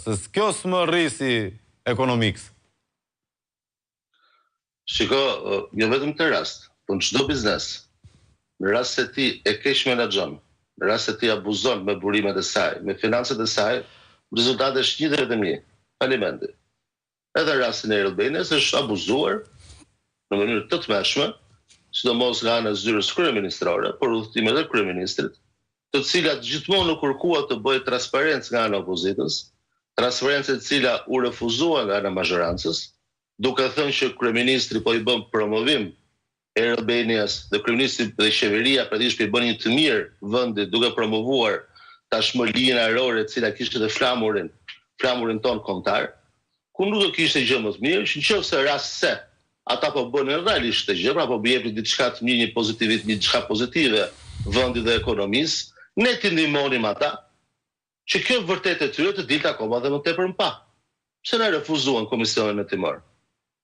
se kjo s'më rrisi ekonomikës. Shiko, jo vetëm të rast, po në çdo biznes, në rast se ti e keq menaxhon, në rast se ti abuzon me burimet e saj, me financat e saj, rezultati është një dhe vetëm një, falimenti. Edhe rastin e Albanias është abuzuar në mënyrë të tmeshme, sidomos nga ana e zyrës kryeministrore, por udhëtimet e kryeministrit, të cilat gjithmonë u kërkua të bëjë transparencë nga ana e opozitës, transparencë e cila u refuzua nga ana e mazhorancës, duke thënë që kryeministri po i bën promovim Air Albanias dhe kryeministri dhe qeveria praktikisht po i bën një të mirë vendit duke promovuar tashmë linjën ajrore e cila kishte dhe flamurin ton kombëtar, ku nuk do kishte gjë më të mirë, që nëse rast se ata po bënin realisht të gjë, pra po bëjepin diçka të mirë, një pozitivit, një diçka pozitive vendit dhe ekonomisë, ne t'i ndihmonim ata që kjo vërtet e tyre të dilte akoma dhe më tepër mpa. Pse na refuzuan komisionin e Timor?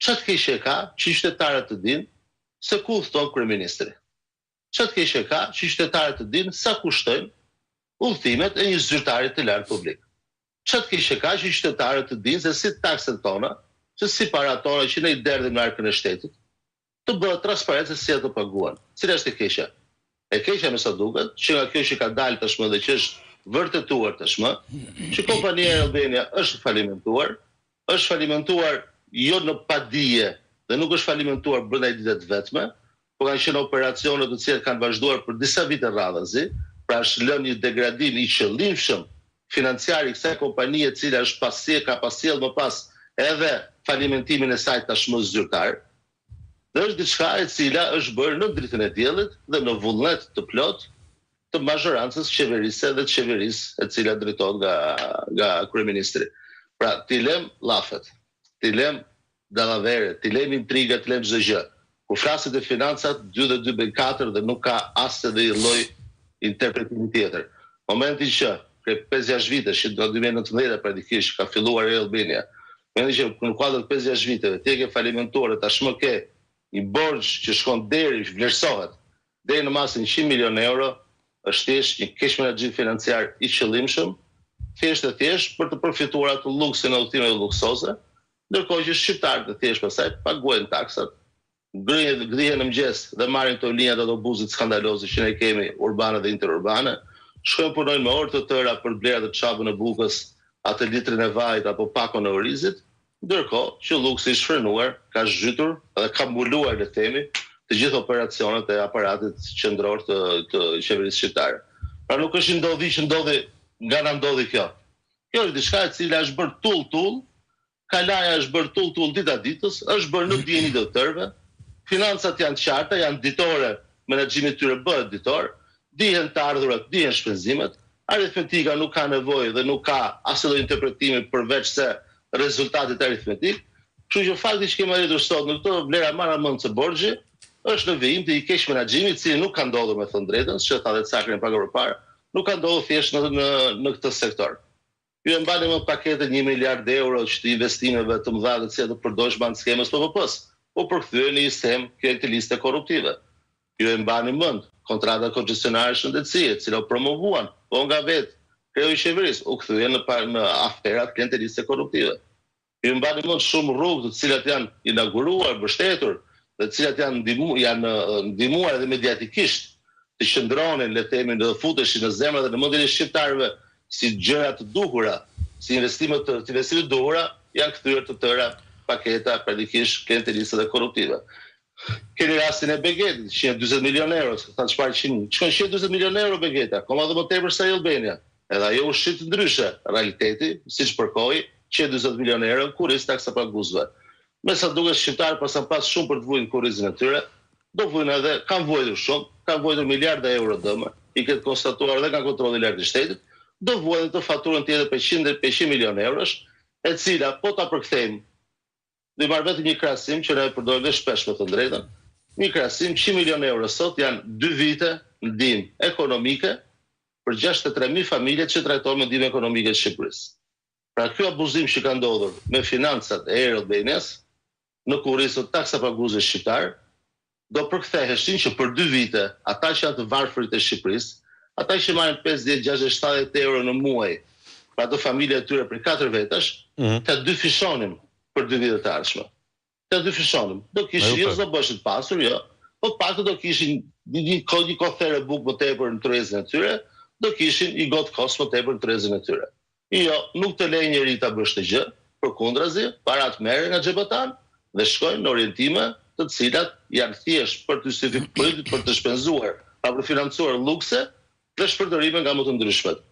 Çfarë keqe ka që qytetarët të dinë se ku udhton kryeministri? Çfarë keqe ka që qytetarët të dinë sa kushtojnë udhëtimet e një zyrtari të lartë publik? Çfarë keqe ka që qytetarët të dinë se si takset tona, se si parat tona që ne i derdhim në arkën e shtetit, të bëhet transparencë si ato paguan. Cila është e keqja? E keqja me sa duket, që nga kjo që ka dalë tashmë dhe që është vërtetuar tashmë, që kompania Albania është falimentuar jo në padije dhe nuk është falimentuar brenda një dite të vetme, por kanë qenë operacione të cilat kanë vazhduar për disa vite radhazi, pra është lënë një degradim i qëllimshëm financiar i kësaj kompanie e cila është ka pasjell më pas edhe falimentimin e saj tashmë zyrtar. Dhe është diçka e cila është bërë në dritën e diellit dhe në vullnet të plot të mazhorancës qeverisë dhe të qeverisë e cila drejtohet nga kryeministri. Pra, t'i lëm llafet, t'i lëm dallavere, t'i lëm intriga, t'i lëm çdo gjë. Kur flaset e financat, 2 dhe 2 bën 4 dhe nuk ka as edhe lloj interpretimi tjetër. Momenti që për 5-6 vitesh, që në 2019 praktikisht ka filluar Air Albania, momenti që në kuadër të 5-6 viteve ti ke falimentuar, tashmë ke një borxh që shkon vlerësohet deri në masën 100 milion euro, është thjesht një keq menaxhim financiar i qëllimshëm, thjesht për të përfituar atë luksin e udhëtimeve luksoze, ndërkohë që shqiptarët e thjesht pastaj paguajnë taksat, ngrihen në mëngjes dhe marrin këto linjat autobusit skandaloze që ne kemi urbane dhe interurbane, shkojnë punojnë me orë të tëra për blerat të çapën e bukës, atë litrin e vajit apo pakon e orizit, ndërkohë që luksi i shfrenuar ka zhytur dhe ka mbuluar le të themi të gjithë operacionet e aparatit qendror të qeverisë shqiptare. Pra nuk është ndodhi nga na ndodhi kjo. Kjo është diçka e cila është bërë tull, kalaja është bërë tull dita ditës, është bërë në dijen e të tërëve. Financat janë të qarta, janë ditore, menaxhimi i tyre bëhet ditor, dihen të ardhurat, dihen shpenzimet, aritmetika nuk ka nevojë dhe nuk ka asnjë interpretimi përveç se rezultatit aritmetik. Kështu që fakti që kemi arritur sot në këto vlera maramënd të borxhi është në vijim të i keq menaxhimi, i cili nuk ka ndodhur me thënë drejtën, që ta dhe Cakrin pak më parë, nuk ka ndodhur thjesht në këtë sektor. Ju e mbani më paketën 1 miliard euro që të investimeve të mëdha të cilat do përdosh ban skemës PPP-s, u përkthyen në një sistem klienteliste korruptive. Ju e mbani mend kontrata koncesionare shëndetësie, të cilat promovuan, po nga vetë kreu i qeverisë, u kthyen në aferat klienteliste korruptive. Ju e mbani mend shumë rrugë të cilat janë inauguruar, mbështetur, dhe të cilat janë ndihmuar edhe mediatikisht të qëndronin, le të themi, në futeshin në zemrat dhe në mendjen e shqiptarëve si gjëra të duhura, si investime të duhura, janë kthyer të tëra paketa praktikisht klienteliste dhe korruptive. Keni rastin e Begetit, 140 milion euro, s'kan çfarë shkon 140 milion euro Begeta, akoma dhe më tepër se Albania. Edhe ajo u shit ndryshe realiteti, siç përkoi 140 milion euro kurriz taksa paguesve. Me sa duket shqiptarët pas shumë për të vujtur kurrizin e tyre, do vujnë edhe, kanë vuajtur shumë, kanë vuajtur miliarda euro dëmë, i këtë konstatuar edhe nga kontrolli i lartë i shtetit, do vuajnë të faturën tjetër për 100 milion eurosh, e cila po ta përkthejmë. Dhe marr vetëm një krahasim që ne përdorim shpesh me të drejtën. Një krahasim 100 milion euro sot janë 2 vite ndihmë ekonomike për 63.000 familje që trajtohen me ndihmë ekonomike të Shqipërisë. Pra ky abuzim që ka ndodhur me financat e Air Albanias në kurrizën taksa paguesve shqiptar do përktheheshin që për 2 vite ata që janë të varfërit e Shqipërisë, ata që marrin 50, 60, 70 euro në muaj pra ato familje e tyre për 4 vetash, të dyfishonim për 2 vitet të ardhshme. Të dyfishonim. Do kishin, jo s'do bëshit pasur, jo, po pak do kishin një kothere buk më tepër në trezën e tyre, do kishin i gotë kos më tepër në trezën e tyre. Jo, nuk të lej njeri ta bësh të gjë, përkundrazi, parat merren nga xhepatan dhe shkojnë në orientime të cilat janë thjesht për të shpenzuar, për të financuar lukse dhe shpërtërime nga më të ndryshmet.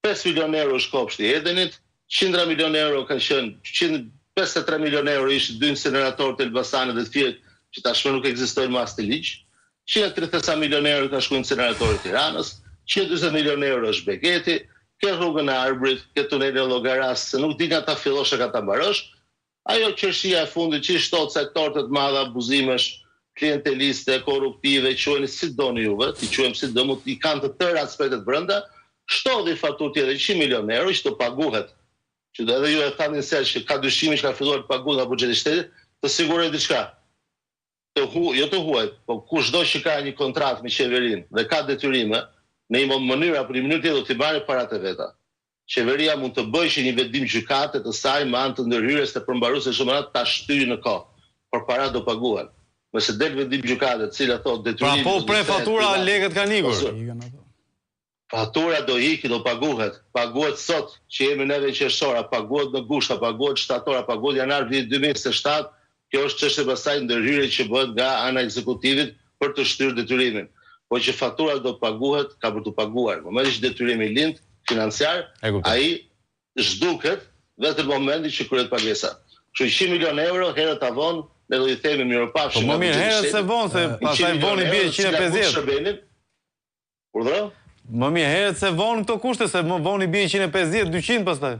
5 milion euro është kopshti i Edenit, 100 milion euro kanë qenë 53 milion euro ishin 2 incineratorë të Elbasanit dhe të Firit, që tashmë nuk ekzistojnë më as të ligj. 130 milion euro ka shkuar incineratori i Tiranës, 140 milion euro është Begeti, ke rrugën e Arbrit, ke tunelin e Llogaras, se nuk di nga ta fillosh e ka ta mbarosh. Ajo qershia e fundit që shtot sektorë të madha abuzimesh, klienteliste, korruptive, quheni si doni juve, ti quajmë si do, i kanë të tërë aspektet brenda, shtodhi faturë tjetër 100 milion euro që të paguhet. Që edhe ju e thanin se që ka dyshime që ka filluar të paguhet nga buxheti i shtetit, të sigurojë diçka. Jo të huaj, po kushdo që ka një kontratë me qeverinë dhe ka detyrime, në një mënyrë apo një mënyrë tjetër do t'i marrë paratë veta. Qeveria mund të bëjë një vendim gjykate të saj me anë të ndërhyrjes të përmbaruese shumërat ta shtyjë në kohë, por paratë do paguhen. Nëse del vendim gjykate, e cila thotë detyrimi. Pra po pre fatura lekët kanë ikur. Fatura do iki, do paguhet. Paguhet sot që jemi neve qershora, paguhet në gushta, paguhet shtatora, paguhet janar vitit 2027. Kjo është çështje pastaj ndërhyrje që bëhet nga ana e ekzekutivit për të shtyrë detyrimin. Po që fatura do paguhet, ka për të paguar. Në momentin që detyrimi lind financiar, ai zhduket vetëm në momentin që kryhet pagesa. Kështu 100 milion euro herët avon, ne do i themi mirëpafshim. Po më mirë herët se vonë, se pastaj voni bie 150. Urdhëro? Më mirë herët se vonë këto kushte, se më voni bie 150, 200 pastaj.